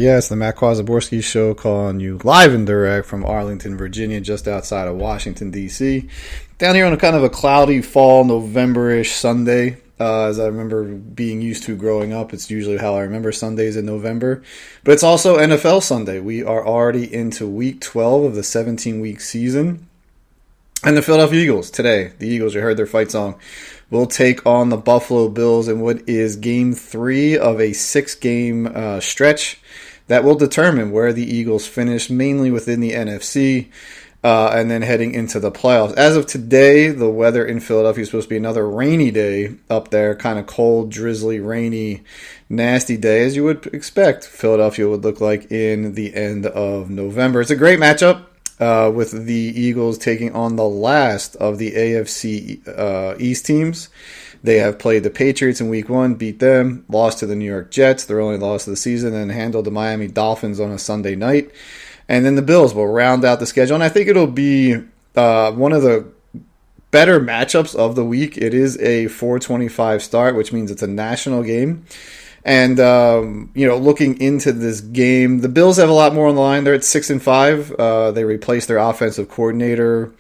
Yes, the Matt Kwazaborski Show calling you live and direct from Arlington, Virginia, just outside of Washington, D.C. Down here on a kind of a cloudy fall, November-ish Sunday, as I remember being used to growing up. It's usually how I remember Sundays in November. But it's also NFL Sunday. We are already into Week 12 of the 17-week season. And the Philadelphia Eagles today, the Eagles, you heard their fight song, will take on the Buffalo Bills in what is Game 3 of a 6-game stretch that will determine where the Eagles finish, mainly within the NFC, and then heading into the playoffs. As of today, the weather in Philadelphia is supposed to be another rainy day up there, kind of cold, drizzly, rainy, nasty day, as you would expect Philadelphia would look like in the end of November. It's a great matchup. With the Eagles taking on the last of the AFC East teams. They have played the Patriots in Week 1, beat them, lost to the New York Jets, their only loss of the season, and handled the Miami Dolphins on a Sunday night. And then the Bills will round out the schedule. And I think it'll be one of the better matchups of the week. It is a 4:25 start, which means it's a national game. And, looking into this game, the Bills have a lot more on the line. They're at 6-5. They replaced their offensive coordinator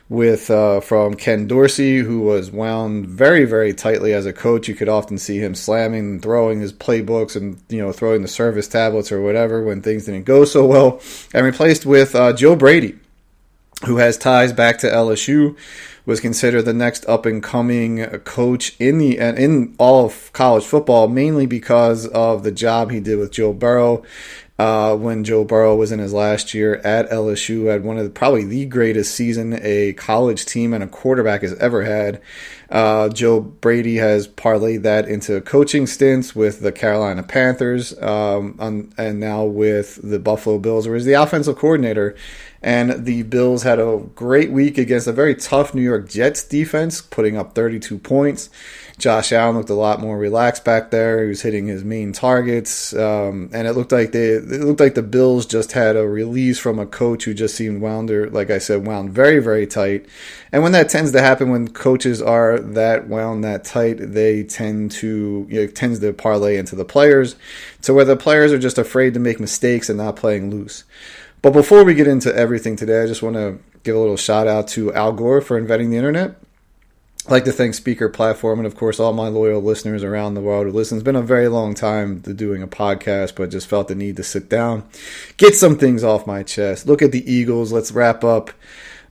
with from Ken Dorsey, who was wound very, very tightly as a coach. You could often see him slamming and throwing his playbooks and, throwing the service tablets or whatever when things didn't go so well. And replaced with Joe Brady, who has ties back to LSU, was considered the next up-and-coming coach in all of college football, mainly because of the job he did with Joe Burrow. When Joe Burrow was in his last year at LSU, had one of probably the greatest season a college team and a quarterback has ever had. Joe Brady has parlayed that into coaching stints with the Carolina Panthers and now with the Buffalo Bills, where he's the offensive coordinator. And the Bills had a great week against a very tough New York Jets defense, putting up 32 points. Josh Allen looked a lot more relaxed back there. He was hitting his main targets, and it looked like the Bills just had a release from a coach who just seemed wound very, very tight. And when that tends to happen, when coaches are that wound that tight, they tends to parlay into the players, to where the players are just afraid to make mistakes and not playing loose. But before we get into everything today, I just want to give a little shout out to Al Gore for inventing the internet. I'd like to thank Speaker Platform and, of course, all my loyal listeners around the world who listen. It's been a very long time to doing a podcast, but just felt the need to sit down, get some things off my chest, look at the Eagles. Let's wrap up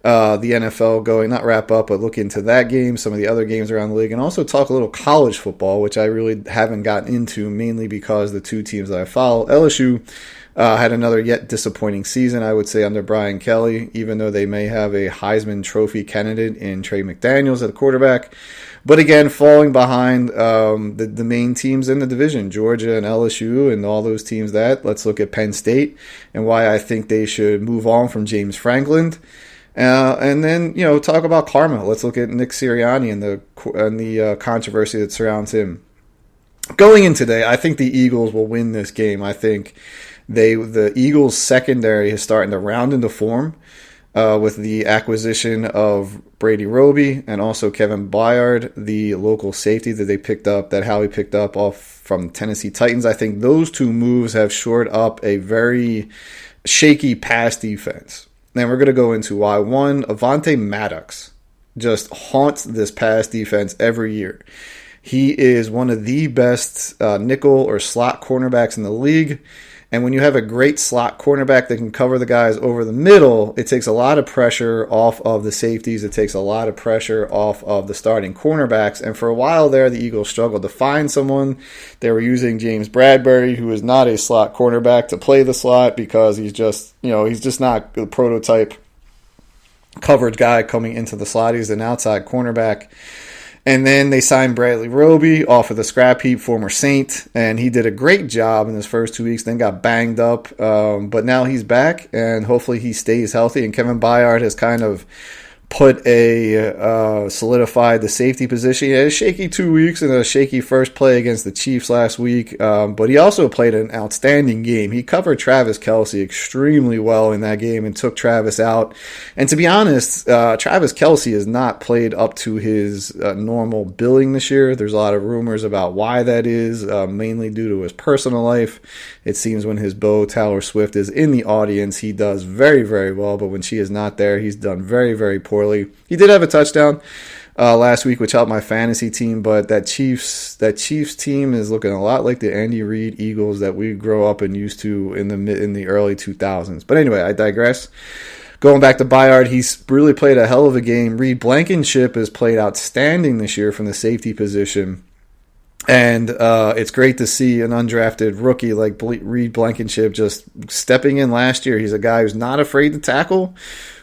the NFL going, not wrap up, but look into that game, some of the other games around the league, and also talk a little college football, which I really haven't gotten into, mainly because the two teams that I follow, LSU, had another yet disappointing season, I would say, under Brian Kelly, even though they may have a Heisman Trophy candidate in Trey McDaniels at the quarterback. But again, falling behind the main teams in the division, Georgia and LSU and all those teams let's look at Penn State and why I think they should move on from James Franklin. And then, talk about karma. Let's look at Nick Sirianni and the controversy that surrounds him. Going in today, I think the Eagles will win this game. I think the Eagles secondary is starting to round into form with the acquisition of Brady Roby and also Kevin Byard, the local safety that Howie picked up off from Tennessee Titans. I think those two moves have shored up a very shaky pass defense. And we're going to go into why. One, Avonte Maddox just haunts this pass defense every year. He is one of the best nickel or slot cornerbacks in the league. And when you have a great slot cornerback that can cover the guys over the middle, it takes a lot of pressure off of the safeties. It takes a lot of pressure off of the starting cornerbacks. And for a while there, the Eagles struggled to find someone. They were using James Bradbury, who is not a slot cornerback, to play the slot because he's just not the prototype coverage guy coming into the slot. He's an outside cornerback. And then they signed Bradley Roby off of the scrap heap, former Saint, and he did a great job in his first 2 weeks, then got banged up. But now he's back, and hopefully he stays healthy. And Kevin Byard has kind of solidified the safety position. He had a shaky 2 weeks and a shaky first play against the Chiefs last week, but he also played an outstanding game. He covered Travis Kelce extremely well in that game and took Travis out. And to be honest, Travis Kelce has not played up to his normal billing this year. There's a lot of rumors about why that is, mainly due to his personal life. It seems when his beau, Taylor Swift, is in the audience, he does very, very well, but when she is not there, he's done very, very poorly. He did have a touchdown last week, which helped my fantasy team, but that Chiefs team is looking a lot like the Andy Reid Eagles that we grew up and used to in the early 2000s. But anyway, I digress. Going back to Bayard, he's really played a hell of a game. Reed Blankenship has played outstanding this year from the safety position. And it's great to see an undrafted rookie like Reed Blankenship just stepping in last year. He's a guy who's not afraid to tackle.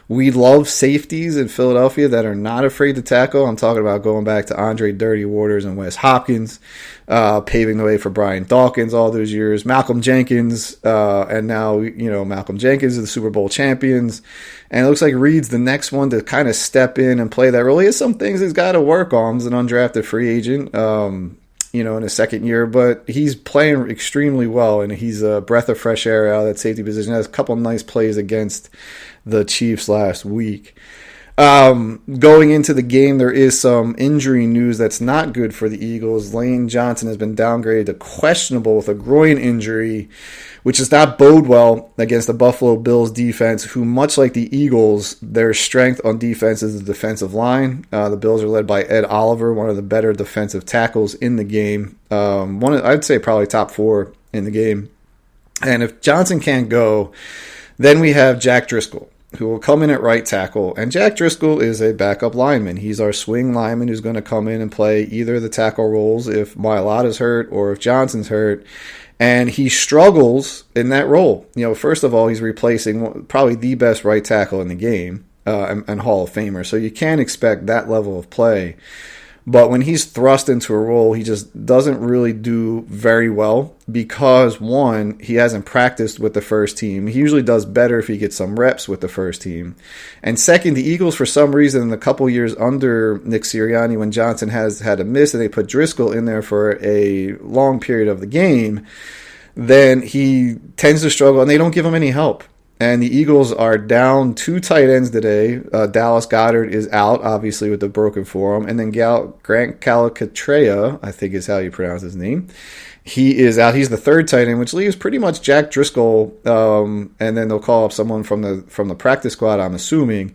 We love safeties in Philadelphia that are not afraid to tackle. I'm talking about going back to Andre Dirty Waters and Wes Hopkins, paving the way for Brian Dawkins all those years. Malcolm Jenkins, and now, Malcolm Jenkins is the Super Bowl champions. And it looks like Reed's the next one to kind of step in and play that role. He has some things he's got to work on as an undrafted free agent. In his second year, but he's playing extremely well, and he's a breath of fresh air out of that safety position. Has a couple nice plays against the Chiefs last week. Going into the game, there is some injury news that's not good for the Eagles. Lane Johnson has been downgraded to questionable with a groin injury, which does not bode well against the Buffalo Bills defense, who, much like the Eagles, their strength on defense is the defensive line. The Bills are led by Ed Oliver, one of the better defensive tackles in the game. I'd say probably top 4 in the game. And if Johnson can't go, then we have Jack Driscoll, who will come in at right tackle. And Jack Driscoll is a backup lineman. He's our swing lineman who's going to come in and play either the tackle roles if Mailata's hurt or if Johnson's hurt. And he struggles in that role. First of all, he's replacing probably the best right tackle in the game and Hall of Famer. So you can't expect that level of play. But when he's thrust into a role, he just doesn't really do very well because, one, he hasn't practiced with the first team. He usually does better if he gets some reps with the first team. And second, the Eagles, for some reason, in the couple years under Nick Sirianni, when Johnson has had a miss and they put Driscoll in there for a long period of the game, then he tends to struggle and they don't give him any help. And the Eagles are down 2 tight ends today. Dallas Goedert is out, obviously, with the broken forearm. And then Grant Calcaterra, I think is how you pronounce his name, he is out. He's the 3rd tight end, which leaves pretty much Jack Driscoll. And then they'll call up someone from the practice squad, I'm assuming.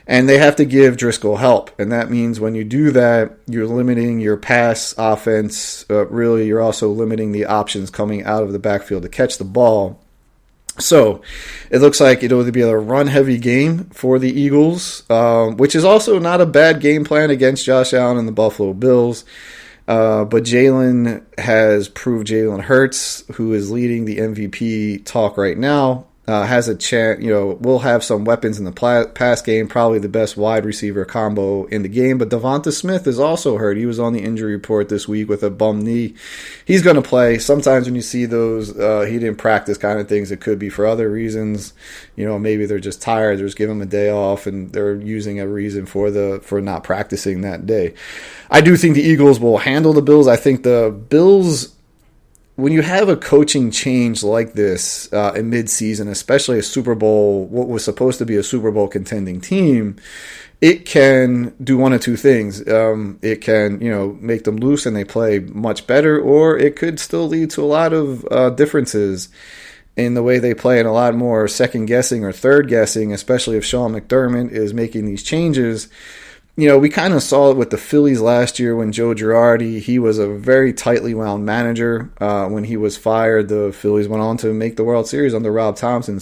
And they have to give Driscoll help. And that means when you do that, you're limiting your pass offense. Really, you're also limiting the options coming out of the backfield to catch the ball. So it looks like it'll be a run-heavy game for the Eagles, which is also not a bad game plan against Josh Allen and the Buffalo Bills. But Jalen Hurts, who is leading the MVP talk right now, has a chance, will have some weapons in the pass game, probably the best wide receiver combo in the game. But Devonta Smith is also hurt. He was on the injury report this week with a bum knee. He's going to play. Sometimes when you see those he didn't practice kind of things, it could be for other reasons. Maybe they're just tired. They're just giving him a day off, and they're using a reason for not practicing that day. I do think the Eagles will handle the Bills. I think the Bills, when you have a coaching change like this in mid-season, especially a Super Bowl, what was supposed to be a Super Bowl contending team, it can do one of two things. It can, make them loose and they play much better, or it could still lead to a lot of differences in the way they play and a lot more second-guessing or third-guessing, especially if Sean McDermott is making these changes. We kind of saw it with the Phillies last year when Joe Girardi, he was a very tightly wound manager. When he was fired, the Phillies went on to make the World Series under Rob Thompson.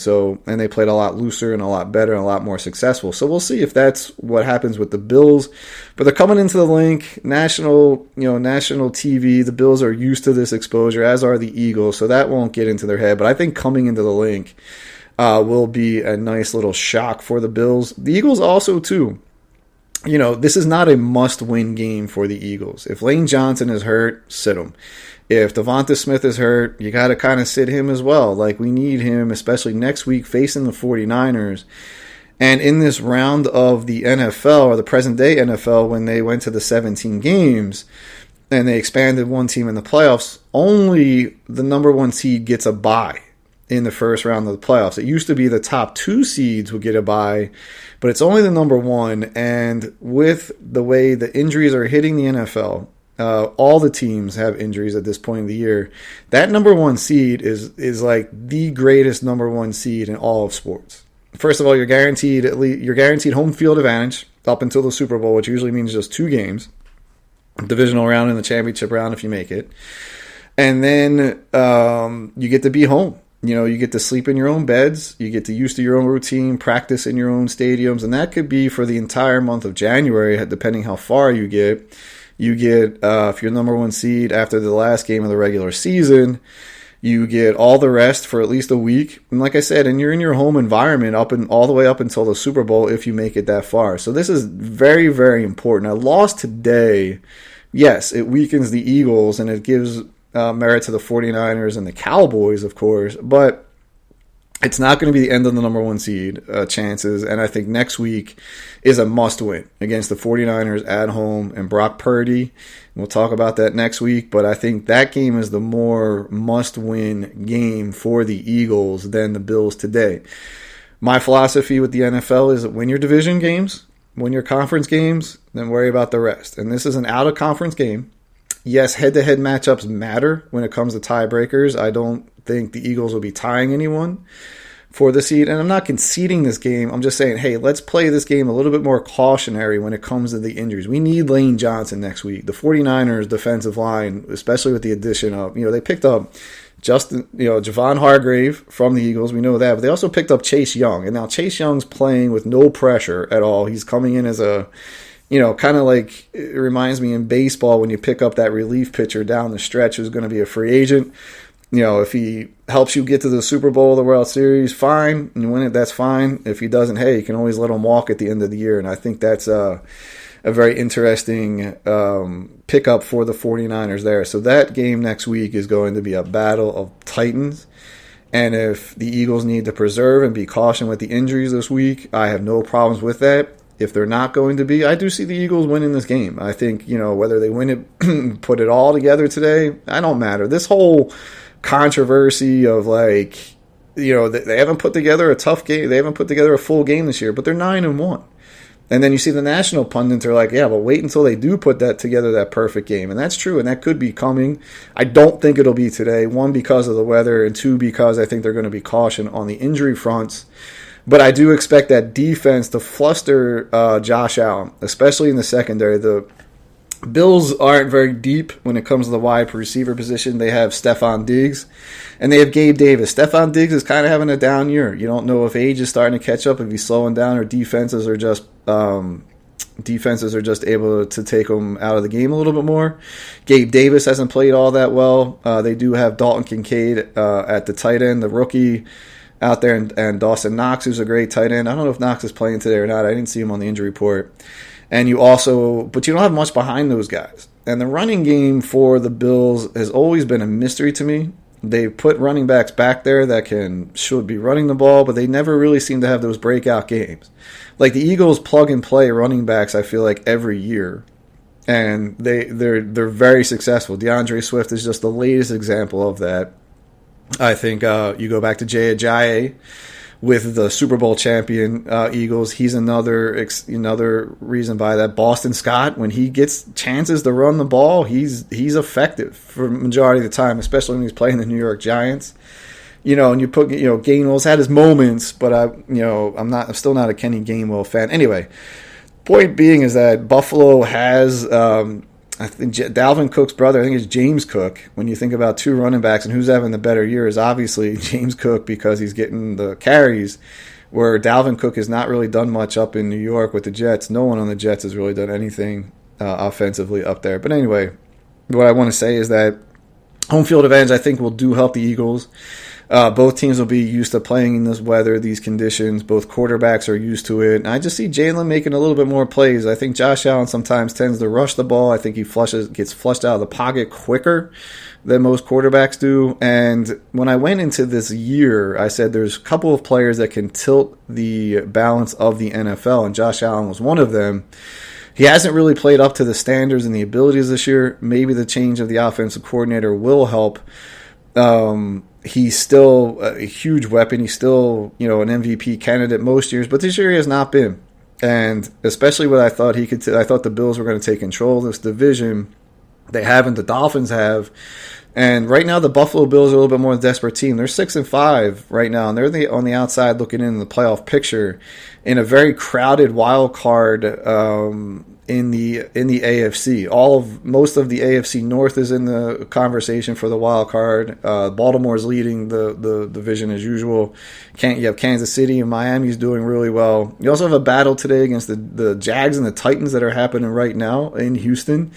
And they played a lot looser and a lot better and a lot more successful. So we'll see if that's what happens with the Bills. But they're coming into the link, national TV. The Bills are used to this exposure, as are the Eagles. So that won't get into their head. But I think coming into the link will be a nice little shock for the Bills. The Eagles also, too. This is not a must-win game for the Eagles. If Lane Johnson is hurt, sit him. If Devonta Smith is hurt, you got to kind of sit him as well. Like, we need him, especially next week facing the 49ers. And in this round of the NFL, or the present day NFL, when they went to the 17 games and they expanded one team in the playoffs, only the number one seed gets a bye in the first round of the playoffs. It used to be the top 2 seeds would get a bye, but it's only the number one. And with the way the injuries are hitting the NFL, all the teams have injuries at this point of the year. That number one seed is like the greatest number one seed in all of sports. First of all, you're guaranteed home field advantage up until the Super Bowl, which usually means just 2 games, divisional round and the championship round if you make it. And then you get to be home. You get to sleep in your own beds. You get to use to your own routine, practice in your own stadiums, and that could be for the entire month of January, depending how far you get. You get, if you're number one seed after the last game of the regular season, you get all the rest for at least a week. And like I said, and you're in your home environment all the way up until the Super Bowl if you make it that far. So this is very, very important. A loss today, yes, it weakens the Eagles and it gives merit to the 49ers and the Cowboys, of course, but it's not going to be the end of the number one seed chances, and I think next week is a must-win against the 49ers at home and Brock Purdy. We'll talk about that next week, but I think that game is the more must-win game for the Eagles than the Bills today. My philosophy with the NFL is that win your division games, win your conference games, then worry about the rest. And this is an out-of-conference game. Yes, head-to-head matchups matter when it comes to tiebreakers. I don't think the Eagles will be tying anyone for the seed. And I'm not conceding this game. I'm just saying, hey, let's play this game a little bit more cautionary when it comes to the injuries. We need Lane Johnson next week. The 49ers defensive line, especially with the addition of, they picked up Javon Hargrave from the Eagles. We know that. But they also picked up Chase Young. And now Chase Young's playing with no pressure at all. He's coming in as a kind of like it reminds me in baseball when you pick up that relief pitcher down the stretch who's going to be a free agent. If he helps you get to the Super Bowl, the World Series, fine. And you win it, that's fine. If he doesn't, hey, you can always let him walk at the end of the year. And I think that's a very interesting pickup for the 49ers there. So that game next week is going to be a battle of titans. And if the Eagles need to preserve and be cautious with the injuries this week, I have no problems with that. If they're not going to be, I do see the Eagles winning this game. I think, whether they win it, put it all together today, I don't matter. This whole controversy of they haven't put together a tough game. They haven't put together a full game this year, but they're 9-1. And then you see the national pundits are like, yeah, but wait until they do put that together, that perfect game. And that's true, and that could be coming. I don't think it'll be today. 1, because of the weather, and 2, because I think they're going to be cautioned on the injury fronts. But I do expect that defense to fluster Josh Allen, especially in the secondary. The Bills aren't very deep when it comes to the wide receiver position. They have Stephon Diggs, and they have Gabe Davis. Stephon Diggs is kind of having a down year. You don't know if age is starting to catch up, if he's slowing down, or defenses are just able to take him out of the game a little bit more. Gabe Davis hasn't played all that well. They do have Dalton Kincaid at the tight end, the rookie out there, and Dawson Knox, who's a great tight end. I don't know if Knox is playing today or not. I didn't see him on the injury report. But you don't have much behind those guys. And the running game for the Bills has always been a mystery to me. They put running backs back there that should be running the ball, but they never really seem to have those breakout games. Like the Eagles plug and play running backs, I feel like every year, and they're very successful. DeAndre Swift is just the latest example of that. I think you go back to Jay Ajayi with the Super Bowl champion Eagles. He's another reason by that. Boston Scott, when he gets chances to run the ball, he's effective for the majority of the time, especially when he's playing the New York Giants. And you put Gainwell's had his moments, but I'm still not a Kenny Gainwell fan. Anyway, point being is that Buffalo has I think Dalvin Cook's brother, I think it's James Cook. When you think about 2 running backs and who's having the better year is obviously James Cook because he's getting the carries, where Dalvin Cook has not really done much up in New York with the Jets. No one on the Jets has really done anything offensively up there. But anyway, what I want to say is that Home field advantage, I think, will help the Eagles. Both teams will be used to playing in this weather, these conditions. Both quarterbacks are used to it. And I just see Jalen making a little bit more plays. I think Josh Allen sometimes tends to rush the ball. I think he gets flushed out of the pocket quicker than most quarterbacks do. And when I went into this year, I said there's a couple of players that can tilt the balance of the NFL, and Josh Allen was one of them. He hasn't really played up to the standards and the abilities this year. Maybe the change of the offensive coordinator will help. He's still a huge weapon. He's still, an MVP candidate most years, but this year he has not been. And especially what I thought he could. I thought the Bills were going to take control of this division. They haven't. The Dolphins have. And right now, the Buffalo Bills are a little bit more desperate team. They're 6-5 right now, and they're on the outside looking in the playoff picture in a very crowded wild card in the AFC. Most of the AFC North is in the conversation for the wild card. Baltimore is leading the division as usual. You have Kansas City and Miami's doing really well. You also have a battle today against the Jags and the Titans that are happening right now in Houston,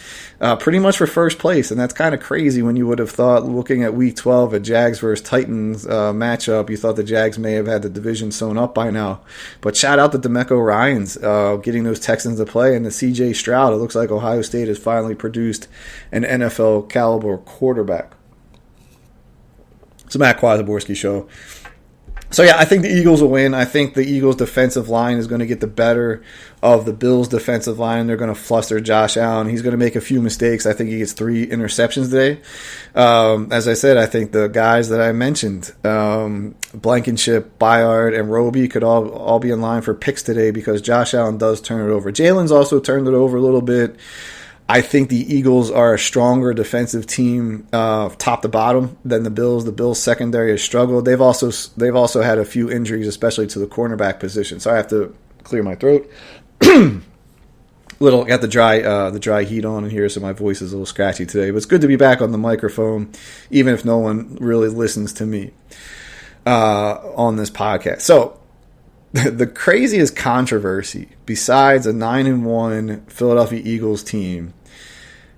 pretty much for first place. And that's kind of crazy when you would have thought, looking at Week 12, a Jags versus Titans matchup, you thought the Jags may have had the division sewn up by now. But shout out to DeMeco Ryans getting those Texans to play, and the CJ Stroud. It looks like Ohio State has finally produced an NFL caliber quarterback. It's a Matt Kwazaborski show. So yeah, I think the Eagles will win. I think the Eagles' defensive line is going to get the better of the Bills' defensive line. They're going to fluster Josh Allen. He's going to make a few mistakes. I think he gets 3 interceptions today. As I said, I think the guys that I mentioned, Blankenship, Byard, and Roby could all be in line for picks today because Josh Allen does turn it over. Jalen's also turned it over a little bit. I think the Eagles are a stronger defensive team, top to bottom, than the Bills. The Bills' secondary has struggled. They've also had a few injuries, especially to the cornerback position. So I have to clear my throat. Got the dry heat on in here, so my voice is a little scratchy today. But it's good to be back on the microphone, even if no one really listens to me on this podcast. So the craziest controversy, besides a 9-1 Philadelphia Eagles team,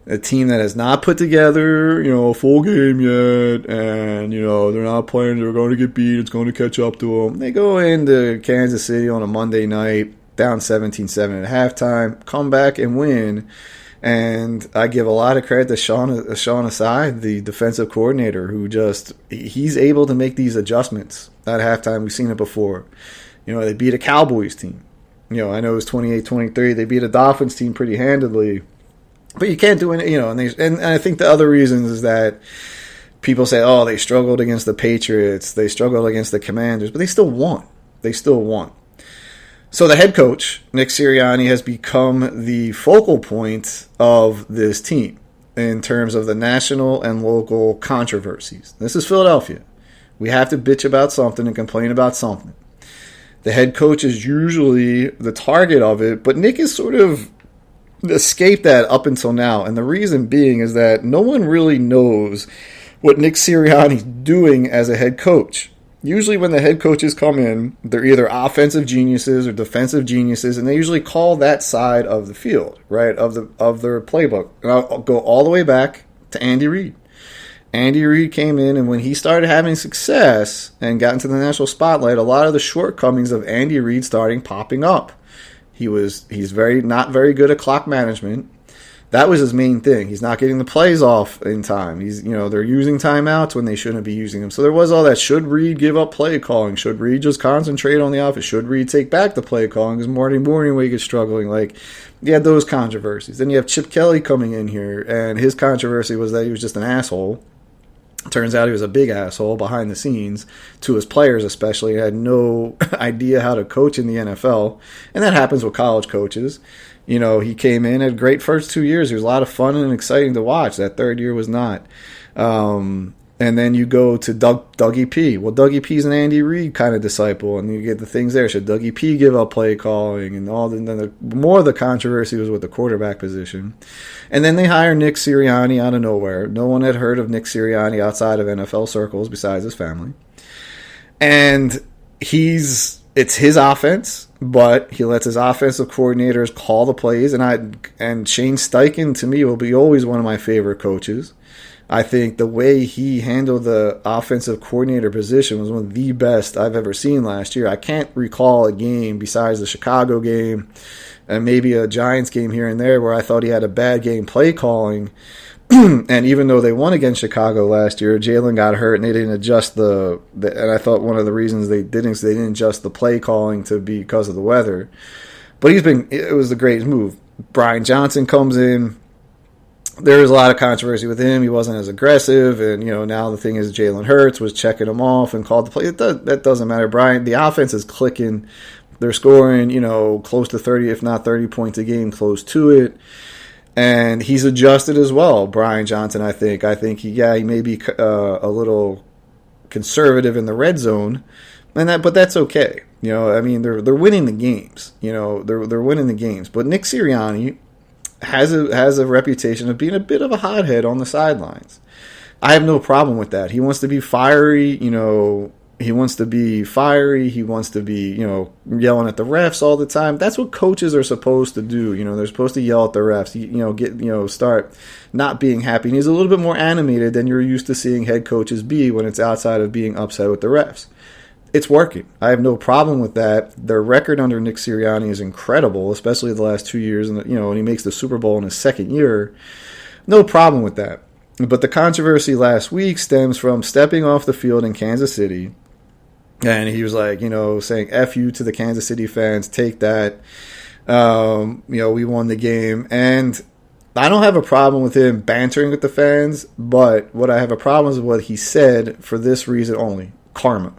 a team that has not put together, a full game yet, and, they're not playing, they're going to get beat, it's going to catch up to them. They go into Kansas City on a Monday night, down 17-7 at halftime, come back and win. And I give a lot of credit to Sean Asai, the defensive coordinator, who he's able to make these adjustments at halftime. We've seen it before. They beat a Cowboys team. I know it was 28-23. They beat a Dolphins team pretty handedly. But you can't do any, and I think the other reasons is that people say, oh, they struggled against the Patriots, they struggled against the Commanders, but they still won. So the head coach, Nick Sirianni, has become the focal point of this team in terms of the national and local controversies. This is Philadelphia. We have to bitch about something and complain about something. The head coach is usually the target of it, but Nick has sort of escaped that up until now. And the reason being is that no one really knows what Nick Sirianni's doing as a head coach. Usually when the head coaches come in, they're either offensive geniuses or defensive geniuses, and they usually call that side of the field, right, of their playbook. And I'll go all the way back to Andy Reid. Andy Reid came in, and when he started having success and got into the national spotlight, a lot of the shortcomings of Andy Reid started popping up. He's not very good at clock management. That was his main thing. He's not getting the plays off in time. They're using timeouts when they shouldn't be using them. So there was all that. Should Reid give up play calling? Should Reid just concentrate on the offense? Should Reid take back the play calling? Because Morningweg is struggling. You had those controversies. Then you have Chip Kelly coming in here, and his controversy was that he was just an asshole. Turns out he was a big asshole behind the scenes to his players, especially. He had no idea how to coach in the NFL, and that happens with college coaches. He came in, had a great first 2 years. It was a lot of fun and exciting to watch. That third year was not. And then you go to Dougie P. Well, Dougie P's an Andy Reid kind of disciple, and you get the things there. Should Dougie P give up play calling and all? More of the controversy was with the quarterback position. And then they hire Nick Sirianni out of nowhere. No one had heard of Nick Sirianni outside of NFL circles besides his family. And it's his offense, but he lets his offensive coordinators call the plays. And Shane Steichen, to me, will be always one of my favorite coaches. I think the way he handled the offensive coordinator position was one of the best I've ever seen last year. I can't recall a game besides the Chicago game and maybe a Giants game here and there where I thought he had a bad game play calling. And even though they won against Chicago last year, Jalen got hurt and they didn't adjust and I thought one of the reasons they didn't is they didn't adjust the play calling to be because of the weather. But it was the greatest move. Brian Johnson comes in. There was a lot of controversy with him. He wasn't as aggressive, and now the thing is, Jalen Hurts was checking him off and called the play. That doesn't matter, Brian. The offense is clicking. They're scoring, close to 30, if not 30 points a game, close to it. And he's adjusted as well, Brian Johnson. I think he may be a little conservative in the red zone, but that's okay. They're winning the games. They're winning the games. But Nick Sirianni has a reputation of being a bit of a hothead on the sidelines. I have no problem with that. He wants to be fiery, he wants to be yelling at the refs all the time. That's what coaches are supposed to do. They're supposed to yell at the refs, start not being happy. And he's a little bit more animated than you're used to seeing head coaches be when it's outside of being upset with the refs. It's working. I have no problem with that. Their record under Nick Sirianni is incredible, especially the last 2 years. And he makes the Super Bowl in his second year. No problem with that. But the controversy last week stems from stepping off the field in Kansas City. And he was like, saying F you to the Kansas City fans. Take that. We won the game. And I don't have a problem with him bantering with the fans. But what I have a problem with is what he said for this reason only. Karma.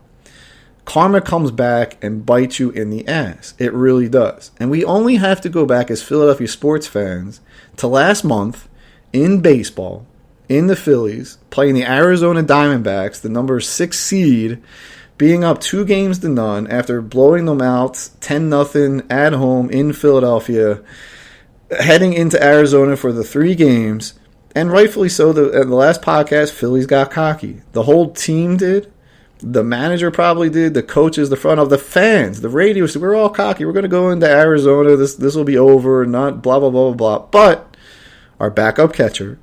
Karma comes back and bites you in the ass. It really does. And we only have to go back as Philadelphia sports fans to last month in baseball, in the Phillies, playing the Arizona Diamondbacks, the number 6 seed, being up 2-0 after blowing them out 10-0 at home in Philadelphia, heading into Arizona for the 3 games. And rightfully so, at the last podcast, Phillies got cocky. The whole team did. The manager probably did. The coaches, the front of the fans, the radio. So we're all cocky. We're going to go into Arizona. This will be over. Not blah, blah, blah, blah, blah. But our backup catcher,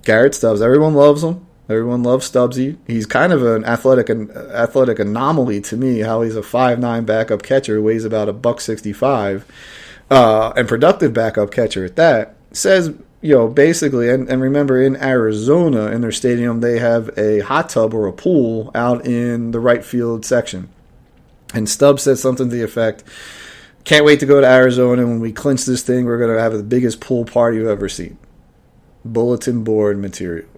Garrett Stubbs, everyone loves him. Everyone loves Stubbsy. He's kind of an athletic anomaly to me, how he's a 5'9" backup catcher who weighs about $165, and productive backup catcher at that. Says, basically, and remember, in Arizona, in their stadium, they have a hot tub or a pool out in the right field section. And Stubbs said something to the effect, can't wait to go to Arizona. When we clinch this thing, we're going to have the biggest pool party you've ever seen. Bulletin board material.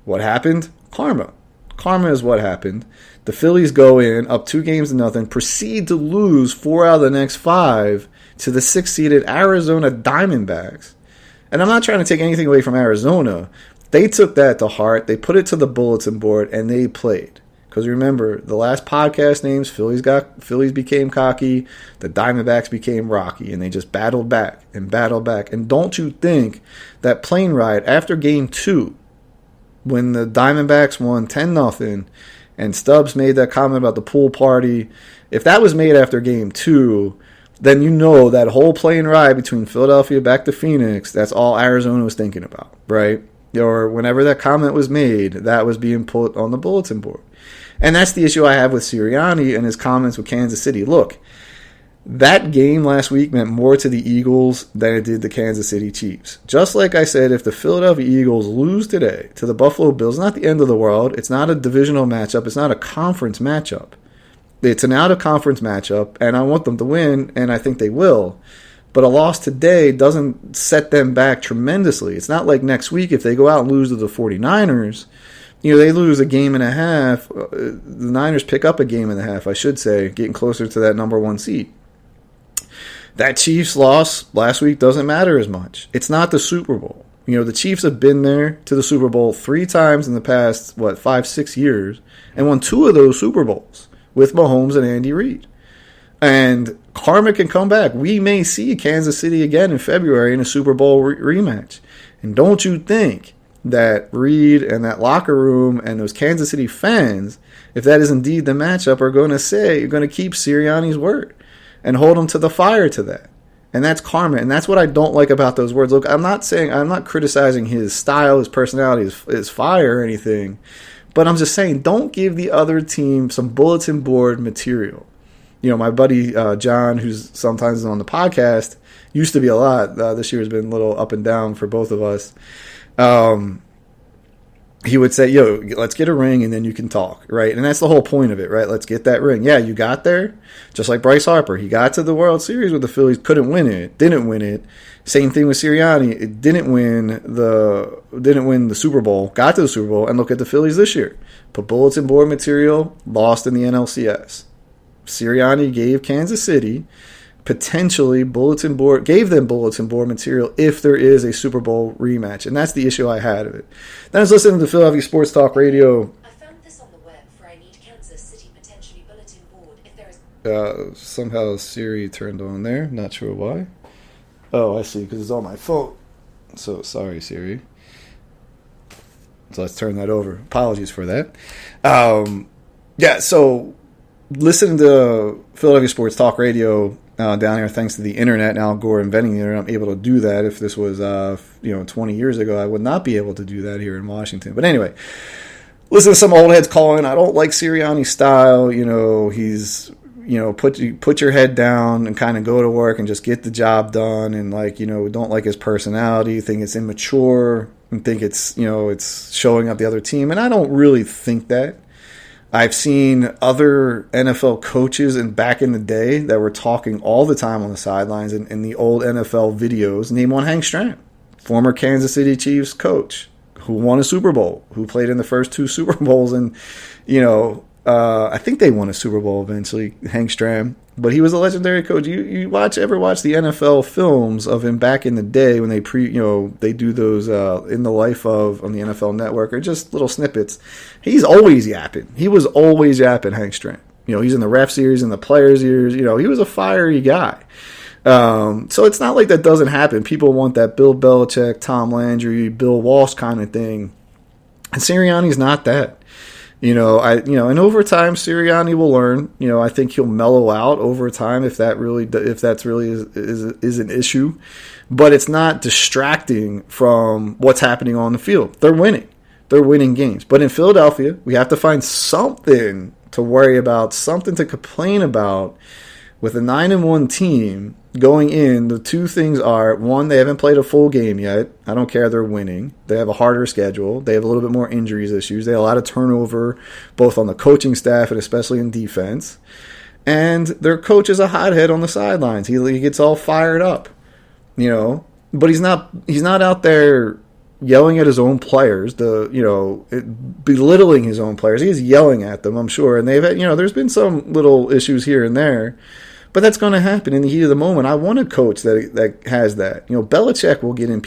What happened? Karma. Karma is what happened. The Phillies go in, up 2-0, proceed to lose 4 out of the next 5 to the 6-seeded Arizona Diamondbacks. And I'm not trying to take anything away from Arizona. They took that to heart. They put it to the bulletin board, and they played. Because remember, the last podcast names, Phillies became cocky, the Diamondbacks became rocky, and they just battled back and battled back. And don't you think that plane ride after Game 2, when the Diamondbacks won 10-0, and Stubbs made that comment about the pool party, if that was made after Game 2, then that whole plane ride between Philadelphia back to Phoenix, that's all Arizona was thinking about, right? Or whenever that comment was made, that was being put on the bulletin board. And that's the issue I have with Sirianni and his comments with Kansas City. Look, that game last week meant more to the Eagles than it did the Kansas City Chiefs. Just like I said, if the Philadelphia Eagles lose today to the Buffalo Bills, not the end of the world. It's not a divisional matchup. It's not a conference matchup. It's an out-of-conference matchup, and I want them to win, and I think they will. But a loss today doesn't set them back tremendously. It's not like next week if they go out and lose to the 49ers. They lose a game and a half. The Niners pick up a game and a half, I should say, getting closer to that number 1 seed. That Chiefs loss last week doesn't matter as much. It's not the Super Bowl. The Chiefs have been there to the Super Bowl 3 times in the past, 5-6 years, and won 2 of those Super Bowls with Mahomes and Andy Reid. And karma can come back. We may see Kansas City again in February in a Super Bowl rematch. And don't you think that Reid and that locker room and those Kansas City fans, if that is indeed the matchup, are going to say, you're going to keep Sirianni's word and hold him to the fire to that. And that's karma. And that's what I don't like about those words. Look, I'm not criticizing his style, his personality, his fire or anything. But I'm just saying, don't give the other team some bulletin board material. My buddy John, who's sometimes on the podcast, used to be a lot. This year has been a little up and down for both of us. He would say, let's get a ring and then you can talk, right? And that's the whole point of it, right? Let's get that ring. Yeah, you got there. Just like Bryce Harper. He got to the World Series with the Phillies, couldn't win it, didn't win it. Same thing with Sirianni. It didn't win the Super Bowl, got to the Super Bowl, and look at the Phillies this year. Put bulletin board material, lost in the NLCS. Sirianni gave Kansas City potentially gave them bulletin board material if there is a Super Bowl rematch. And that's the issue I had of it. Then I was listening to Philadelphia Sports Talk Radio. I found this on the web for I need Kansas City potentially bulletin board if there is... Somehow Siri turned on there. Not sure why. Oh, I see, because it's on my phone. So, sorry, Siri. So let's turn that over. Apologies for that. So listening to Philadelphia Sports Talk Radio down here, thanks to the internet and Al Gore inventing the internet, I'm able to do that. If this was 20 years ago, I would not be able to do that here in Washington. But anyway, listen to some old heads calling. I don't like Sirianni's style. He's put your head down and kind of go to work and just get the job done. And don't like his personality. Think it's immature and think it's showing up the other team. And I don't really think that. I've seen other NFL coaches back in the day that were talking all the time on the sidelines in the old NFL videos. Name one, Hank Stram, former Kansas City Chiefs coach who won a Super Bowl, who played in the first two Super Bowls. And, I think they won a Super Bowl eventually, Hank Stram. But he was a legendary coach. You ever watch the NFL films of him back in the day when they do those in the life of on the NFL Network, or just little snippets. He's always yapping. He was always yapping, Hank Stram. He's in the refs' ears, in the players' ears. He was a fiery guy. So it's not like that doesn't happen. People want that Bill Belichick, Tom Landry, Bill Walsh kind of thing. And Sirianni's not that. And over time, Sirianni will learn. I think he'll mellow out over time if that's really is an issue, but it's not distracting from what's happening on the field. They're winning games. But in Philadelphia, we have to find something to worry about, something to complain about. With a 9-1 team going in, the two things are, one, they haven't played a full game yet. I don't care, they're winning. They have a harder schedule. They have a little bit more injuries issues. They have a lot of turnover, both on the coaching staff and especially in defense. And their coach is a hothead on the sidelines. He gets all fired up, But he's not out there yelling at his own players, belittling his own players. He's yelling at them, I'm sure. And they've had, there's been some little issues here and there. But that's going to happen in the heat of the moment. I want a coach that has that. Belichick will get in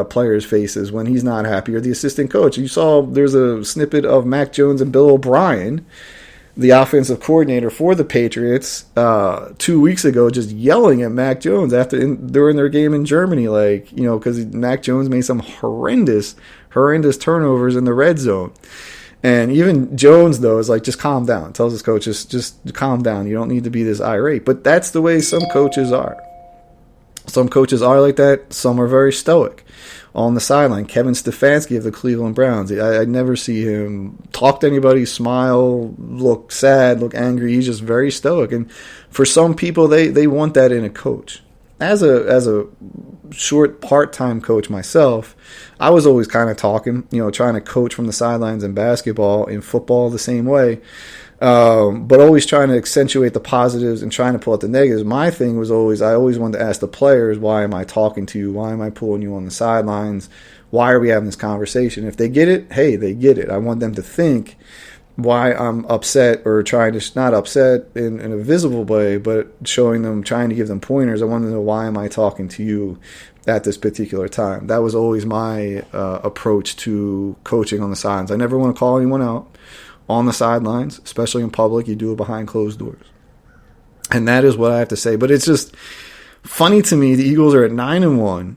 players' faces when he's not happy, or the assistant coach. You saw there's a snippet of Mac Jones and Bill O'Brien, the offensive coordinator for the Patriots, 2 weeks ago, just yelling at Mac Jones during their game in Germany, because Mac Jones made some horrendous turnovers in the red zone. And even Jones, though, is like, just calm down. Tells his coach, just calm down. You don't need to be this irate. But that's the way some coaches are. Some coaches are like that. Some are very stoic on the sideline. Kevin Stefanski of the Cleveland Browns. I never see him talk to anybody, smile, look sad, look angry. He's just very stoic. And for some people, they want that in a coach. As a short part-time coach myself, I was always kind of talking, trying to coach from the sidelines in basketball, in football the same way, but always trying to accentuate the positives and trying to pull out the negatives. My thing was I always wanted to ask the players, why am I talking to you? Why am I pulling you on the sidelines? Why are we having this conversation? If they get it, hey, they get it. I want them to think why I'm upset, or trying to, not upset in a visible way, but trying to give them pointers. I want to know, why am I talking to you at this particular time? That was always my approach to coaching on the sidelines. I never want to call anyone out on the sidelines, especially in public. You do it behind closed doors. And that is what I have to say. But it's just funny to me, the Eagles are at 9-1,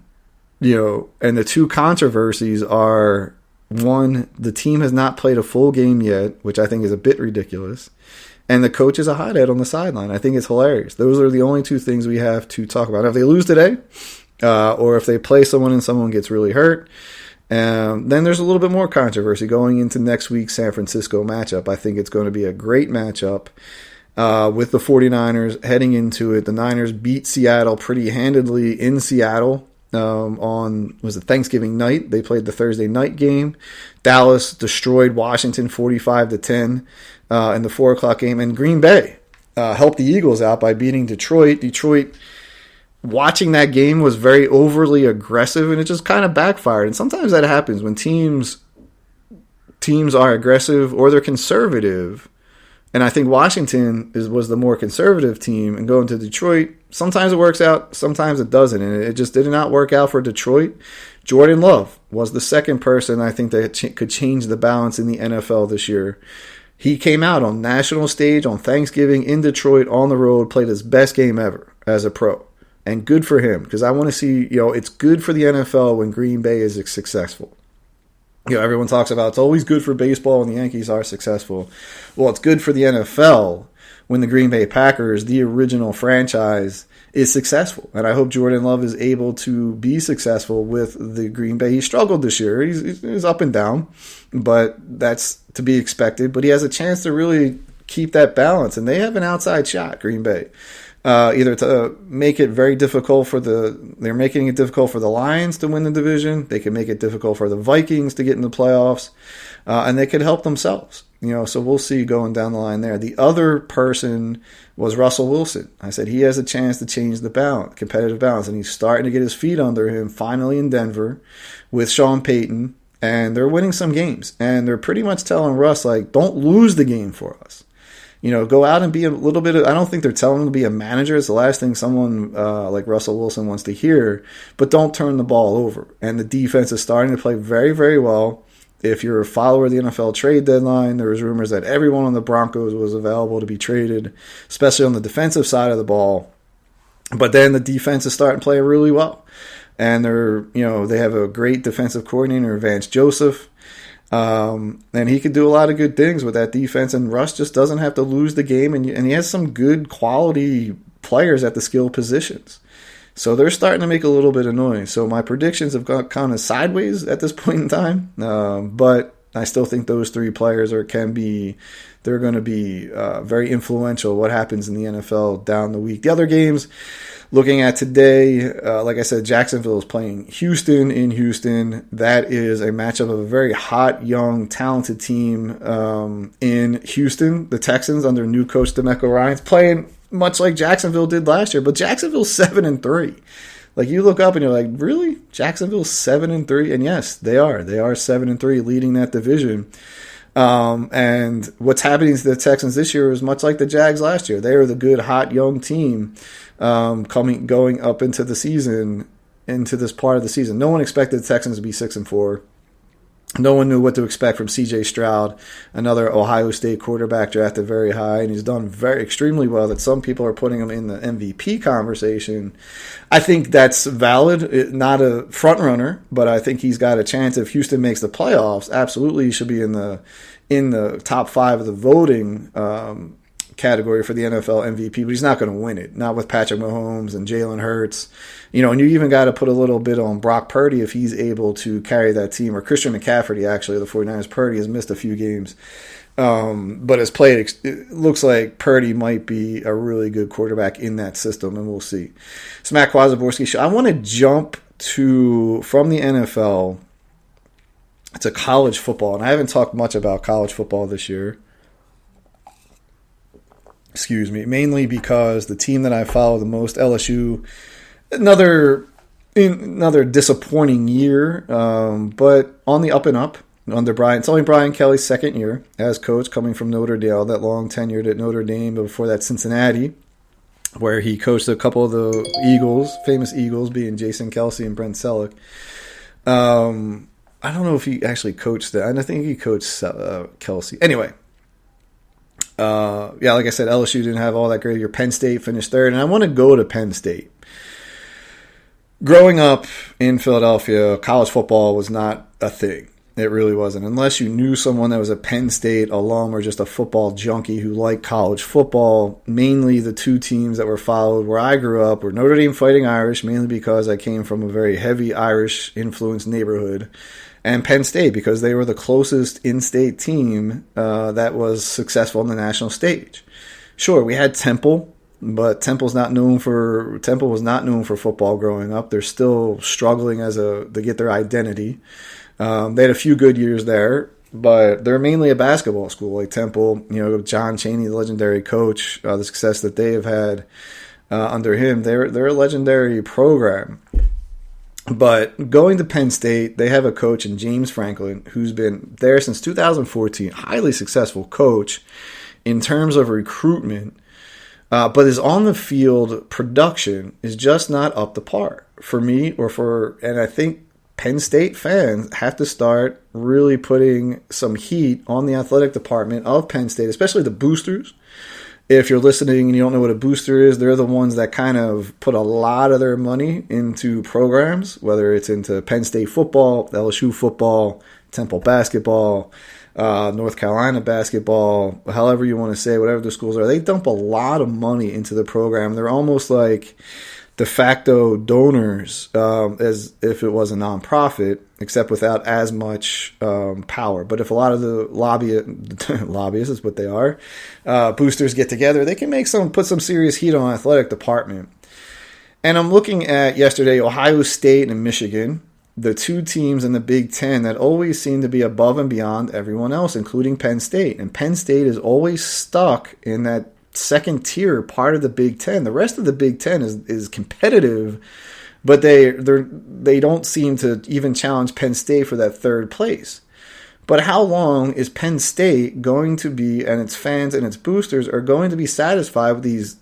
and the two controversies are, one, the team has not played a full game yet, which I think is a bit ridiculous. And the coach is a hothead on the sideline. I think it's hilarious. Those are the only two things we have to talk about. If they lose today, or if they play someone and someone gets really hurt, then there's a little bit more controversy going into next week's San Francisco matchup. I think it's going to be a great matchup with the 49ers heading into it. The Niners beat Seattle pretty handedly in Seattle on Thanksgiving night. They played the Thursday night game. Dallas destroyed Washington 45-10 in the 4 o'clock game. And Green Bay helped the Eagles out by beating Detroit. Detroit, watching that game, was very overly aggressive, and it just kind of backfired. And sometimes that happens when teams are aggressive or they're conservative. And I think Washington was the more conservative team, and going to Detroit, sometimes it works out, sometimes it doesn't. And it just did not work out for Detroit. Jordan Love was the second person I think that could change the balance in the NFL this year. He came out on national stage on Thanksgiving in Detroit on the road, played his best game ever as a pro. And good for him, because I want to see, it's good for the NFL when Green Bay is successful. Everyone talks about it's always good for baseball when the Yankees are successful. Well, it's good for the NFL when the Green Bay Packers, the original franchise, is successful. And I hope Jordan Love is able to be successful with the Green Bay. He struggled this year. He's up and down, but that's to be expected. But he has a chance to really keep that balance. And they have an outside shot, Green Bay. Either to make it very difficult they're making it difficult for the Lions to win the division. They can make it difficult for the Vikings to get in the playoffs, and they could help themselves. So we'll see going down the line there. The other person was Russell Wilson. I said he has a chance to change the competitive balance, and he's starting to get his feet under him finally in Denver with Sean Payton, and they're winning some games, and they're pretty much telling Russ, don't lose the game for us. Go out and be a little bit I don't think they're telling him to be a manager. It's the last thing someone like Russell Wilson wants to hear. But don't turn the ball over. And the defense is starting to play very, very well. If you're a follower of the NFL trade deadline, there was rumors that everyone on the Broncos was available to be traded, especially on the defensive side of the ball. But then the defense is starting to play really well. And they have a great defensive coordinator, Vance Joseph. And he could do a lot of good things with that defense, and Russ just doesn't have to lose the game, and he has some good quality players at the skill positions. So they're starting to make a little bit of noise. So my predictions have gone kind of sideways at this point in time, but I still think those three players they're going to be very influential what happens in the NFL down the week. The other games, looking at today, like I said, Jacksonville is playing Houston in Houston. That is a matchup of a very hot, young, talented team in Houston. The Texans under new coach DeMeco Ryans playing much like Jacksonville did last year, but Jacksonville's 7-3. You look up and you're like, really? Jacksonville's 7-3? And yes, they are. They are 7-3, leading that division. And what's happening to the Texans this year is much like the Jags last year. They are the good, hot, young team going up into the season, into this part of the season. No one expected the Texans to be 6-4. No one knew what to expect from C.J. Stroud, another Ohio State quarterback drafted very high, and he's done extremely well. That some people are putting him in the MVP conversation. I think that's valid. Not a front runner, but I think he's got a chance if Houston makes the playoffs. Absolutely, he should be in the top 5 of the voting category for the NFL MVP, but he's not going to win it. Not with Patrick Mahomes and Jalen Hurts. And you even got to put a little bit on Brock Purdy if he's able to carry that team, or Christian McCaffrey, actually, the 49ers. Purdy has missed a few games, but has played. It looks like Purdy might be a really good quarterback in that system, and we'll see. It's Matt Kwazaborski Show. I want to jump from the NFL to college football, and I haven't talked much about college football this year. Excuse me, mainly because the team that I follow the most, LSU, another disappointing year, but on the up and up under Brian. It's only Brian Kelly's second year as coach, coming from Notre Dame, that long tenured at Notre Dame, but before that Cincinnati, where he coached a couple of the Eagles, famous Eagles, being Jason Kelsey and Brent Selleck. I don't know if he actually coached that. I think he coached Kelsey. Anyway. Like I said, LSU didn't have all that great year. Penn State finished third, and I want to go to Penn State. Growing up in Philadelphia, college football was not a thing. It really wasn't. Unless you knew someone that was a Penn State alum or just a football junkie who liked college football, mainly the two teams that were followed where I grew up were Notre Dame Fighting Irish, mainly because I came from a very heavy Irish-influenced neighborhood, and Penn State because they were the closest in-state team that was successful on the national stage. Sure, we had Temple, but Temple was not known for football growing up. They're still struggling to get their identity. They had a few good years there, but they're mainly a basketball school. Like Temple, John Chaney, the legendary coach, the success that they have had under him, they're a legendary program. But going to Penn State, they have a coach in James Franklin who's been there since 2014, highly successful coach in terms of recruitment, but his on-the-field production is just not up to par for me and I think Penn State fans have to start really putting some heat on the athletic department of Penn State, especially the boosters. If you're listening and you don't know what a booster is, they're the ones that kind of put a lot of their money into programs, whether it's into Penn State football, LSU football, Temple basketball, North Carolina basketball, however you want to say, whatever the schools are. They dump a lot of money into the program. They're almost like de facto donors, as if it was a nonprofit, except without as much power. But if a lot of the lobbyists is what they are, boosters get together, they can put some serious heat on the athletic department. And I'm looking at yesterday Ohio State and Michigan, the two teams in the Big Ten that always seem to be above and beyond everyone else, including Penn State. And Penn State is always stuck in that second tier part of the Big Ten. The rest of the Big Ten is competitive, but they don't seem to even challenge Penn State for that third place. But how long is Penn State going to be, and its fans and its boosters are going to be satisfied with these,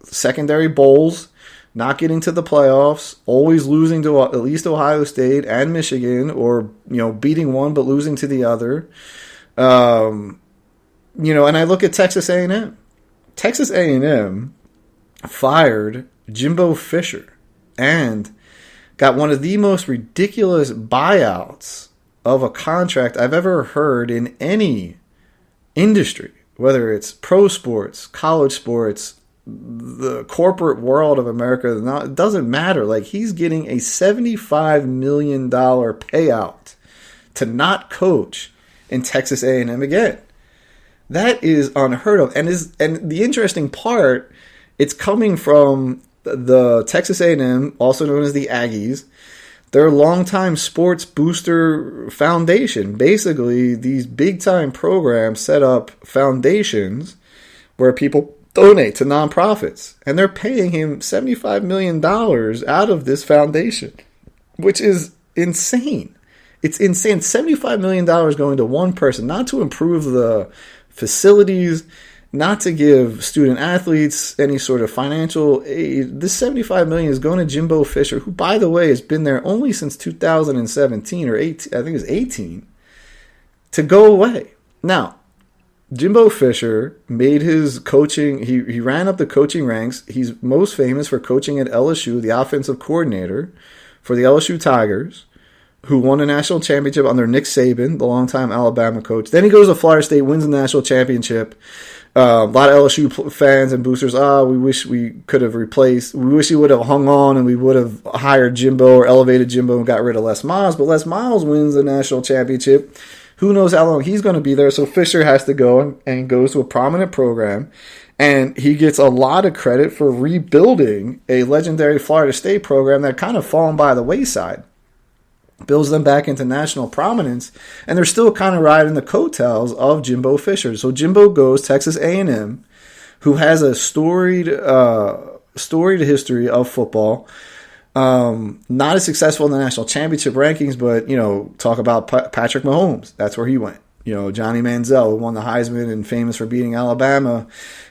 secondary bowls, not getting to the playoffs, always losing to at least Ohio State and Michigan, or beating one but losing to the other? And I look at Texas A&M. Texas A&M fired Jimbo Fisher and got one of the most ridiculous buyouts of a contract I've ever heard in any industry, whether it's pro sports, college sports, the corporate world of America. It doesn't matter. Like, he's getting a $75 million payout to not coach in Texas A&M again. That is unheard of, and the interesting part, it's coming from the Texas A&M, also known as the Aggies, their longtime sports booster foundation. Basically, these big-time programs set up foundations where people donate to nonprofits, and they're paying him $75 million out of this foundation, which is insane. It's insane. $75 million going to one person, not to improve the facilities, not to give student athletes any sort of financial aid. This $75 million is going to Jimbo Fisher, who, by the way, has been there only since 2017 or 18, I think it was 18, to go away. Now, Jimbo Fisher made his coaching, he ran up the coaching ranks. He's most famous for coaching at LSU, the offensive coordinator for the LSU Tigers, who won a national championship under Nick Saban, the longtime Alabama coach. Then he goes to Florida State, wins the national championship. A lot of LSU fans and boosters, we wish we could have replaced. We wish he would have hung on and we would have hired Jimbo or elevated Jimbo and got rid of Les Miles. But Les Miles wins the national championship. Who knows how long he's going to be there. So Fisher has to go and goes to a prominent program. And he gets a lot of credit for rebuilding a legendary Florida State program that kind of fallen by the wayside. Builds them back into national prominence, and they're still kind of riding the coattails of Jimbo Fisher. So Jimbo goes Texas A&M, who has a storied history of football. Not as successful in the national championship rankings, but talk about Patrick Mahomes. That's where he went. Johnny Manziel, who won the Heisman and famous for beating Alabama.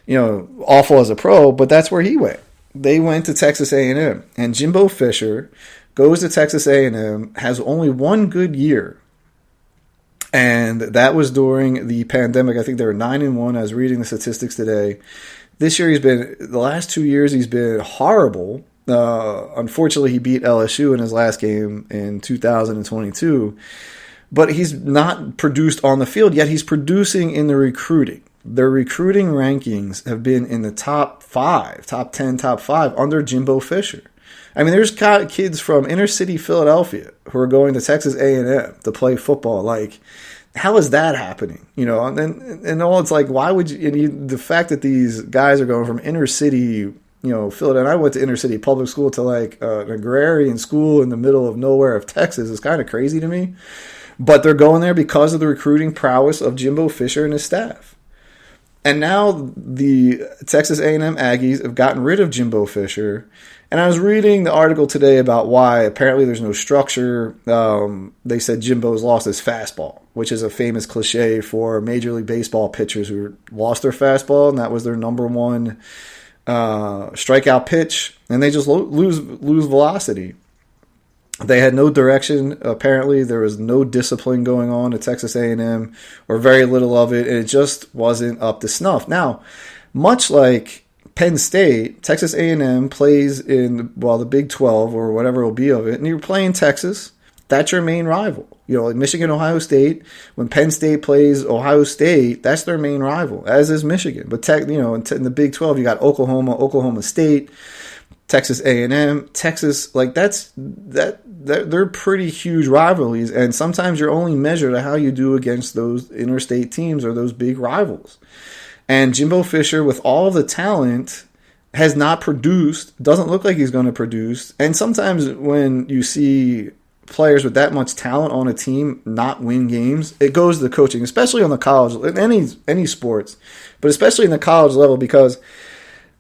Awful as a pro, but that's where he went. They went to Texas A&M, and Jimbo Fisher goes to Texas A&M, has only one good year, and that was during the pandemic. I think they were 9-1. I was reading the statistics today. This year, the last 2 years, he's been horrible. Unfortunately, he beat LSU in his last game in 2022. but he's not produced on the field, yet he's producing in the recruiting. Their recruiting rankings have been in the top 5, top 10, top 5 under Jimbo Fisher. I mean, there's kids from inner city Philadelphia who are going to Texas A&M to play football. Like, how is that happening? You know, and all it's like, why would you, the fact that these guys are going from inner city, Philadelphia, and I went to inner city public school to like an agrarian school in the middle of nowhere of Texas is kind of crazy to me. But they're going there because of the recruiting prowess of Jimbo Fisher and his staff. And now the Texas A&M Aggies have gotten rid of Jimbo Fisher. And I was reading the article today about why apparently there's no structure. They said Jimbo's lost his fastball, which is a famous cliche for Major League Baseball pitchers who lost their fastball, and that was their number one strikeout pitch, and they just lose velocity. They had no direction. Apparently, there was no discipline going on at Texas A&M, or very little of it, and it just wasn't up to snuff. Now, much like Penn State, Texas A&M plays in, the Big 12 or whatever it will be of it, and you're playing Texas. That's your main rival. Like Michigan, Ohio State, when Penn State plays Ohio State, that's their main rival, as is Michigan. But, in the Big 12, you got Oklahoma State, Texas A&M, Texas, like they're pretty huge rivalries, and sometimes you're only measured at how you do against those interstate teams or those big rivals. And Jimbo Fisher, with all of the talent, has not produced, doesn't look like he's going to produce. And sometimes when you see players with that much talent on a team not win games, it goes to the coaching, especially on the college, in any sports, but especially in the college level, because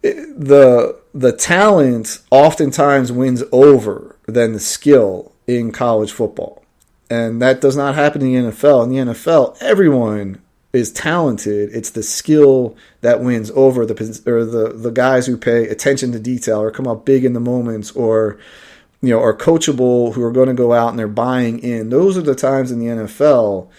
the talent oftentimes wins over than the skill in college football. And that does not happen in the NFL. In the NFL, everyone is talented. It's the skill that wins over the guys who pay attention to detail or come up big in the moments or are coachable, who are going to go out and they're buying in. Those are the times in the NFL.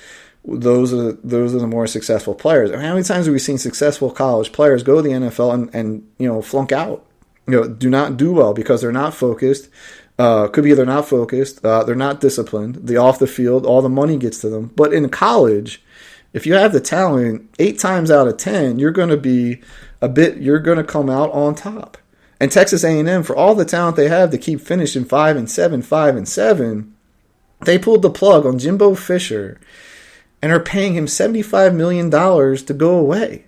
Those are the more successful players. I mean, how many times have we seen successful college players go to the NFL and flunk out? Do not do well because they're not focused. Could be they're not focused. They're not disciplined. The off the field, all the money gets to them. But in college, if you have the talent, 8 times out of 10, you're going to come out on top. And Texas A&M, for all the talent they have to keep finishing 5-7, they pulled the plug on Jimbo Fisher and are paying him $75 million to go away.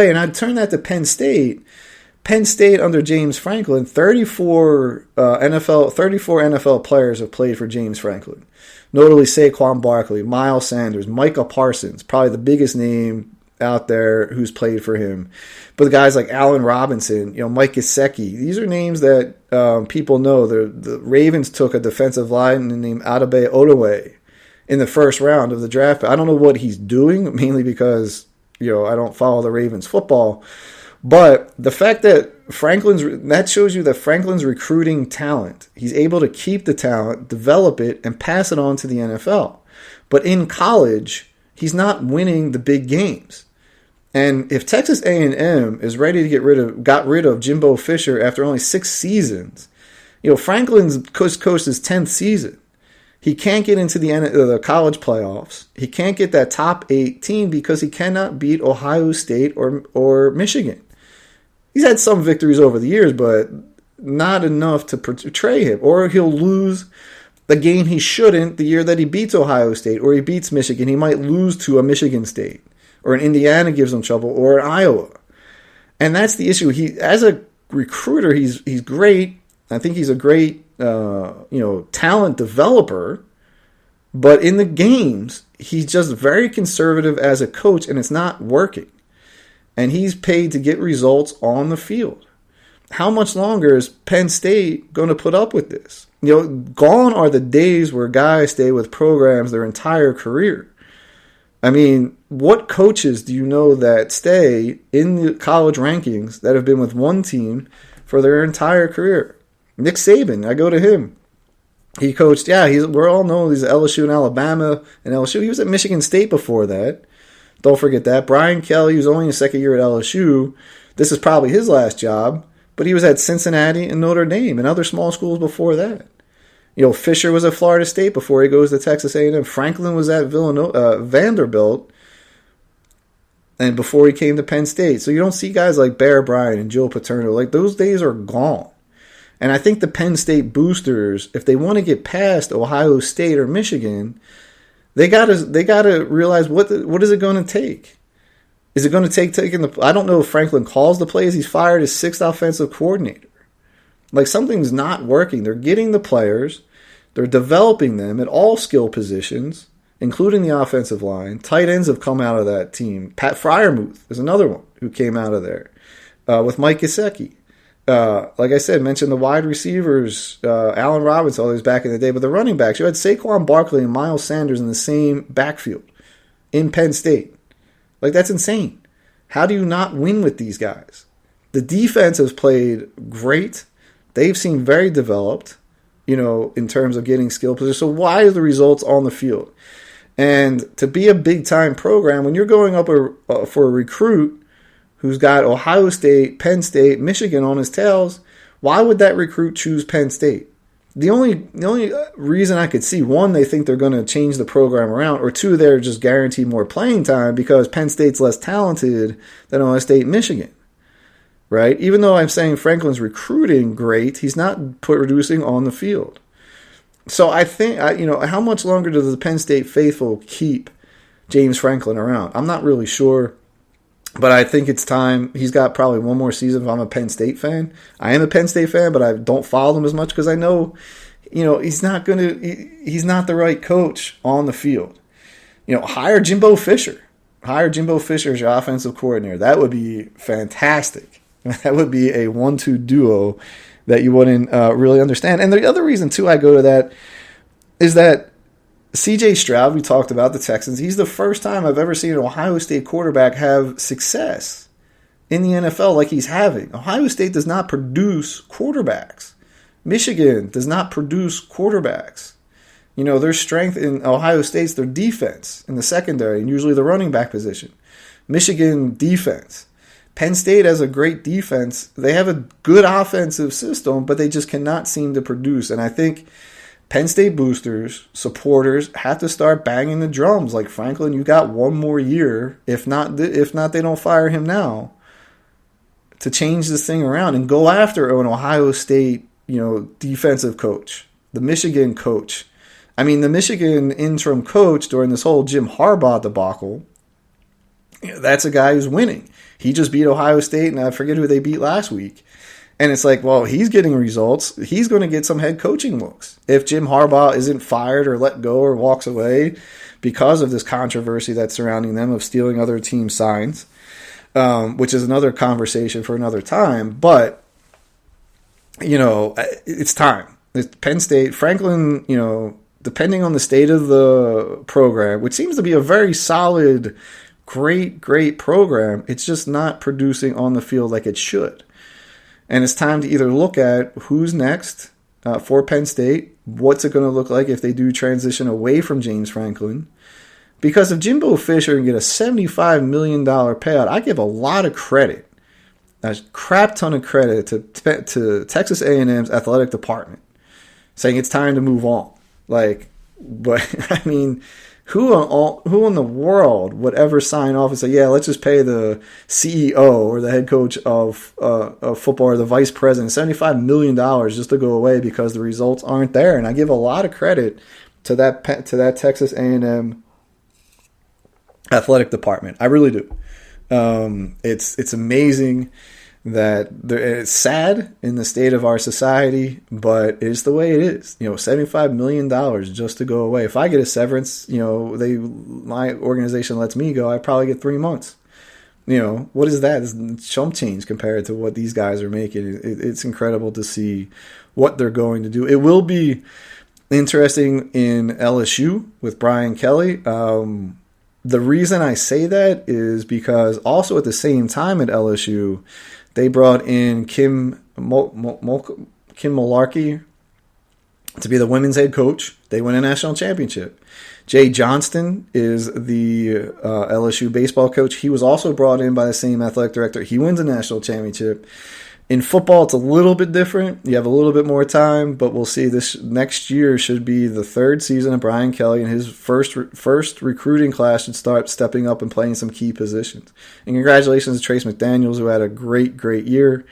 And I'd turn that to Penn State. Penn State under James Franklin, 34 NFL players have played for James Franklin. Notably Saquon Barkley, Miles Sanders, Micah Parsons, probably the biggest name out there who's played for him. But the guys like Allen Robinson, Mike Gesicki, these are names that people know. The Ravens took a defensive lineman named Adebayo Odoye in the first round of the draft. I don't know what he's doing, mainly because I don't follow the Ravens football. But the fact that that shows you that Franklin's recruiting talent. He's able to keep the talent, develop it, and pass it on to the NFL. But in college, he's not winning the big games. And if Texas A&M is ready to got rid of Jimbo Fisher after only 6 seasons, Franklin's coached his 10th season. He can't get into the college playoffs. He can't get that top 8 team because he cannot beat Ohio State or Michigan. He's had some victories over the years, but not enough to portray him. Or he'll lose the game he shouldn't the year that he beats Ohio State or he beats Michigan. He might lose to a Michigan State or an Indiana gives him trouble or an Iowa. And that's the issue. He, as a recruiter, he's great. I think he's a great talent developer. But in the games, he's just very conservative as a coach, and it's not working. And he's paid to get results on the field. How much longer is Penn State going to put up with this? Gone are the days where guys stay with programs their entire career. I mean, what coaches do you know that stay in the college rankings that have been with one team for their entire career? Nick Saban, I go to him. He coached, we're all know he's at LSU and Alabama and LSU. He was at Michigan State before that. Don't forget that. Brian Kelly, who's only in his second year at LSU, this is probably his last job, but he was at Cincinnati and Notre Dame and other small schools before that. Fisher was at Florida State before he goes to Texas A&M. Franklin was at Vanderbilt, and before he came to Penn State. So you don't see guys like Bear Bryant and Joe Paterno. Like, those days are gone. And I think the Penn State boosters, if they want to get past Ohio State or Michigan, they gotta realize what is it going to take. Is it going to take taking the? I don't know if Franklin calls the plays. He's fired his 6th offensive coordinator. Like, something's not working. They're getting the players, they're developing them at all skill positions, including the offensive line. Tight ends have come out of that team. Pat Fryermuth is another one who came out of there with Mike Gesicki. Like I said, mentioned the wide receivers, Allen Robinson, all those back in the day, but the running backs, you had Saquon Barkley and Miles Sanders in the same backfield in Penn State. Like, that's insane. How do you not win with these guys? The defense has played great. They've seemed very developed, in terms of getting skill positions. So why are the results on the field? And to be a big-time program, when you're going up for a recruit who's got Ohio State, Penn State, Michigan on his tails, why would that recruit choose Penn State? The only reason I could see, one, they think they're going to change the program around, or two, they're just guaranteed more playing time because Penn State's less talented than Ohio State and Michigan. Right? Even though I'm saying Franklin's recruiting great, he's not producing on the field. So I think, how much longer does the Penn State faithful keep James Franklin around? I'm not really sure, but I think it's time. He's got probably one more season if I'm a Penn State fan. I am a Penn State fan, but I don't follow them as much because I know, he's not the right coach on the field. Hire Jimbo Fisher. Hire Jimbo Fisher as your offensive coordinator. That would be fantastic. That would be a 1-2 duo that you wouldn't really understand. And the other reason, too, I go to that is that C.J. Stroud, we talked about the Texans, he's the first time I've ever seen an Ohio State quarterback have success in the NFL like he's having. Ohio State does not produce quarterbacks. Michigan does not produce quarterbacks. Their strength in Ohio State's their defense in the secondary and usually the running back position. Michigan defense. Penn State has a great defense. They have a good offensive system, but they just cannot seem to produce. And I think Penn State boosters, supporters, have to start banging the drums. Like, Franklin, you got one more year. If not, they don't fire him now to change this thing around and go after an Ohio State, defensive coach, the Michigan coach. I mean, the Michigan interim coach during this whole Jim Harbaugh debacle, that's a guy who's winning. He just beat Ohio State, and I forget who they beat last week. And it's like, well, he's getting results. He's going to get some head coaching looks. If Jim Harbaugh isn't fired or let go or walks away because of this controversy that's surrounding them of stealing other team signs, which is another conversation for another time. But, it's time. It's Penn State, Franklin, depending on the state of the program, which seems to be a very solid, great program, it's just not producing on the field like it should. And it's time to either look at who's next for Penn State, what's it going to look like if they do transition away from James Franklin. Because if Jimbo Fisher can get a $75 million payout, I give a lot of credit, a crap ton of credit to Texas A&M's athletic department, saying it's time to move on. But I mean, who in the world would ever sign off and say, yeah, let's just pay the CEO or the head coach of football or the vice president $75 million just to go away because the results aren't there? And I give a lot of credit to that Texas A&M athletic department. I really do. It's amazing that it's sad in the state of our society, but it's the way it is. $75 million just to go away. If I get a severance, my organization lets me go, I probably get 3 months. What is that? It's chump change compared to what these guys are making. It's incredible to see what they're going to do. It will be interesting in LSU with Brian Kelly. The reason I say that is because also at the same time at LSU, they brought in Kim Mularkey to be the women's head coach. They win a national championship. Jay Johnston is the LSU baseball coach. He was also brought in by the same athletic director. He wins a national championship. In football, it's a little bit different. You have a little bit more time, but we'll see. This next year should be the third season of Brian Kelly, and his first recruiting class should start stepping up and playing some key positions. And congratulations to Trace McDaniels, who had a great year.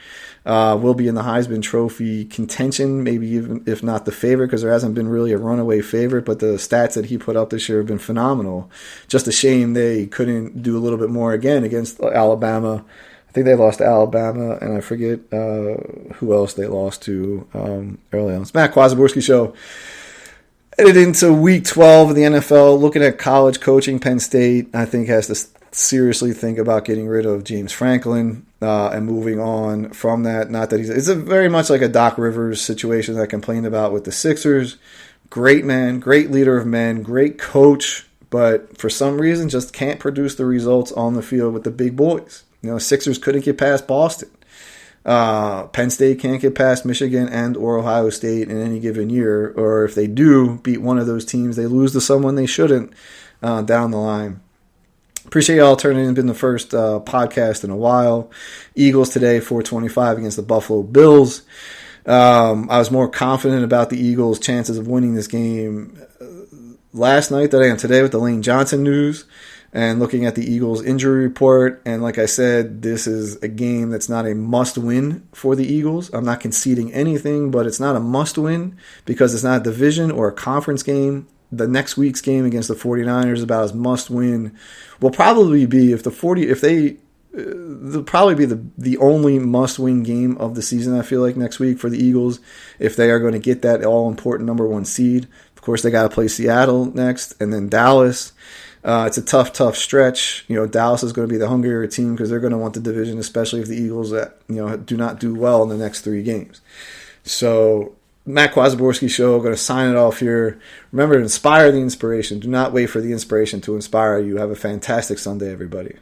Will be in the Heisman Trophy contention, maybe even if not the favorite, because there hasn't been really a runaway favorite, but the stats that he put up this year have been phenomenal. Just a shame they couldn't do a little bit more again against Alabama. I think they lost to Alabama, and I forget who else they lost to early on. It's Matt Kwazaborski Show. Headed into Week 12 of the NFL, looking at college coaching. Penn State, I think, has to seriously think about getting rid of James Franklin and moving on from that. Not that it's a very much like a Doc Rivers situation that I complained about with the Sixers. Great man, great leader of men, great coach, but for some reason just can't produce the results on the field with the big boys. Sixers couldn't get past Boston. Penn State can't get past Michigan and or Ohio State in any given year. Or if they do beat one of those teams, they lose to someone they shouldn't down the line. Appreciate y'all turning in. It's been the first podcast in a while. Eagles today, 425 against the Buffalo Bills. I was more confident about the Eagles' chances of winning this game last night than I am today with the Lane Johnson news. And looking at the Eagles injury report, and like I said, this is a game that's not a must-win for the Eagles. I'm not conceding anything, but it's not a must-win because it's not a division or a conference game. The next week's game against the 49ers, about as must-win, will probably be they'll probably be the only must-win game of the season, I feel like, next week for the Eagles, if they are going to get that all-important number one seed. Of course, they got to play Seattle next, and then Dallas. It's a tough stretch. Dallas is going to be the hungrier team because they're going to want the division, especially if the Eagles do not do well in the next 3 games. So, Matt Kwazaborski Show, going to sign it off here. Remember to inspire the inspiration. Do not wait for the inspiration to inspire you. Have a fantastic Sunday, everybody.